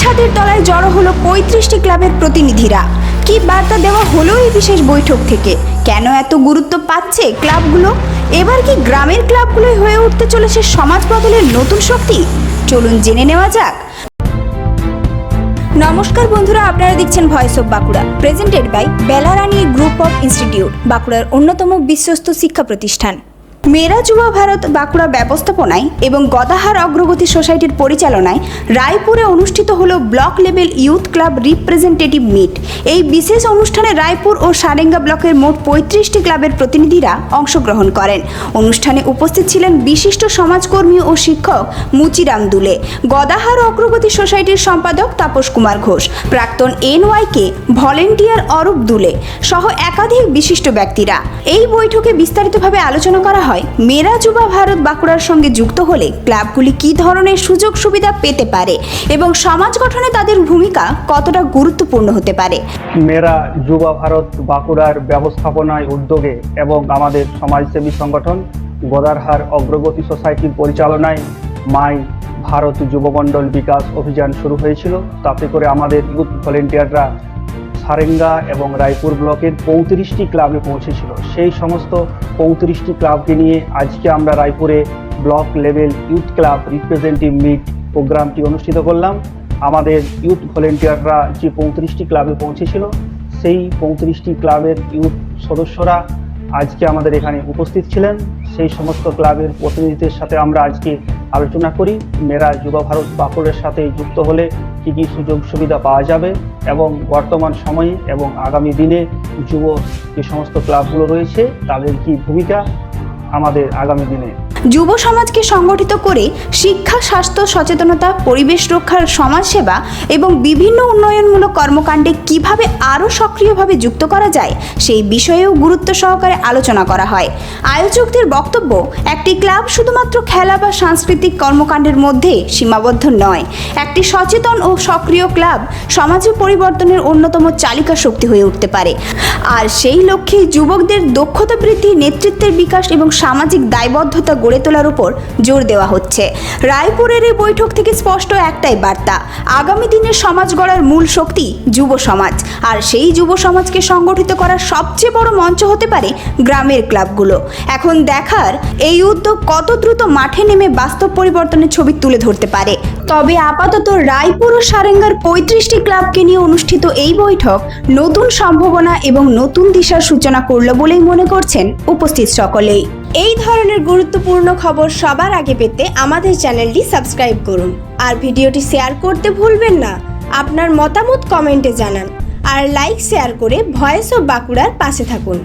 ছাদের তলায় জড়ো হলো ৩৫টি ক্লাবের প্রতিনিধিরা। কি বার্তা দেওয়া হলো এই বিশেষ বৈঠক থেকে? কেন এত গুরুত্ব পাচ্ছে ক্লাবগুলো? এবার কি গ্রামের ক্লাবগুলোই হয়ে উঠতে চলেছে সমাজ বদলের নতুন শক্তি? চলুন জেনে নেওয়া যাক। নমস্কার বন্ধুরা, আপনারা দেখছেন voice of Bankura, presented by Belarani group of institute, বাঁকুড়ার অন্যতম বিশ্বস্ত শিক্ষা প্রতিষ্ঠান। মেরা যুবা ভারত বাঁকুড়া ব্যবস্থাপনায় এবং গদাহার অগ্রগতি সোসাইটির পরিচালনায় রায়পুরে অনুষ্ঠিত হলো block level youth club representative meet. এই বিশেষ অনুষ্ঠানে রায়পুর ও সারেঙ্গা ব্লকের মোট ৩৫টি ক্লাবের প্রতিনিধিরা অংশগ্রহণ করেন। অনুষ্ঠানে উপস্থিত ছিলেন বিশিষ্ট সমাজকর্মী ও শিক্ষক মুচিরাম দুলে, গদাহার অগ্রগতি সোসাইটির সম্পাদক তাপস কুমার ঘোষ, প্রাক্তন NYK ভলেন্টিয়ার অরূপ দুলে সহ একাধিক বিশিষ্ট ব্যক্তিরা। এই বৈঠকে বিস্তারিতভাবে আলোচনা করা হয় মেরা যুবা ভারত বাঁকুড়ার সঙ্গে যুক্ত হলে ক্লাবগুলি কী ধরনের সুযোগ সুবিধা পেতে পারে এবং সমাজ গঠনে তাদের ভূমিকা কতটা গুরুত্বপূর্ণ হতে পারে। মেরা যুবা ভারত বাঁকুড়ার ব্যবস্থাপনায় উদ্যোগে এবং আমাদের সমাজসেবী সংগঠন গদারহার অগ্রগতি সোসাইটির পরিচালনায় মাই ভারত যুবমণ্ডল বিকাশ অভিযান শুরু হয়েছিল। তাতে করে আমাদের ইউথ ভলেন্টিয়াররা সারেঙ্গা এবং রায়পুর ব্লকের ৩৫টি ক্লাবে পৌঁছেছিল। সেই সমস্ত ৩৫টি ক্লাবকে নিয়ে আজকে আমরা রায়পুরে block level youth club representative meet প্রোগ্রামটি অনুষ্ঠিত করলাম। আমাদের ইউথ ভলেন্টিয়াররা যে ৩৫টি ক্লাবে পৌঁছেছিল, সেই ৩৫টি ক্লাবের ইউথ সদস্যরা আজকে আমাদের এখানে উপস্থিত ছিলেন। সেই সমস্ত ক্লাবের প্রতিনিধিদের সাথে আমরা আজকে আলোচনা করি মেরা যুবা ভারত বাঁকুড়ার সাথে যুক্ত হলে কী কী সুযোগ সুবিধা পাওয়া যাবে এবং বর্তমান সময়ে এবং আগামী দিনে যুব যে সমস্ত ক্লাবগুলো রয়েছে তাদের কি ভূমিকা আমাদের আগামী দিনে। যুব সমাজকে সংগঠিত করে শিক্ষা, স্বাস্থ্য, সচেতনতা, পরিবেশ রক্ষার, সমাজসেবা এবং বিভিন্ন উন্নয়নমূলক কর্মকাণ্ডে কিভাবে আরও সক্রিয়ভাবে যুক্ত করা যায় সেই বিষয়েও গুরুত্ব সহকারে আলোচনা করা হয়। আয়োজকদের বক্তব্য, একটি ক্লাব শুধুমাত্র খেলা বা সাংস্কৃতিক কর্মকাণ্ডের মধ্যে সীমাবদ্ধ নয়। একটি সচেতন ও সক্রিয় ক্লাব সমাজের পরিবর্তনের অন্যতম চালিকা শক্তি হয়ে উঠতে পারে। আর সেই লক্ষ্যে যুবকদের দক্ষতা বৃদ্ধি, নেতৃত্বের বিকাশ এবং সামাজিক দায়বদ্ধতা গড়ে তোলার উপর জোর দেওয়া হচ্ছে। রায়পুরের এই বৈঠক থেকে স্পষ্ট একটাই বার্তা, আগামী দিনের সমাজ গড়ার মূল শক্তি যুব সমাজ। আর সেই যুব সমাজকে সংগঠিত করার সবচেয়ে বড় মঞ্চ হতে পারে গ্রামের ক্লাবগুলো। এখন দেখার এই উদ্যোগ কত দ্রুত মাঠে নেমে বাস্তব পরিবর্তনের ছবি তুলে ধরতে পারে। তবে আপাতত রায়পুর ও সারেঙ্গার ৩৫টি ক্লাবকে নিয়ে অনুষ্ঠিত এই বৈঠক নতুন সম্ভাবনা এবং নতুন দিশার সূচনা করল বলেই মনে করছেন উপস্থিত সকলেই। এই ধরনের গুরুত্বপূর্ণ খবর সবার আগে পেতে আমাদের চ্যানেলটি সাবস্ক্রাইব করুন আর ভিডিওটি শেয়ার করতে ভুলবেন না। আপনার মতামত কমেন্টে জানান আর লাইক শেয়ার করে ভয়েস অফ বাঁকুড়ার পাশে থাকুন।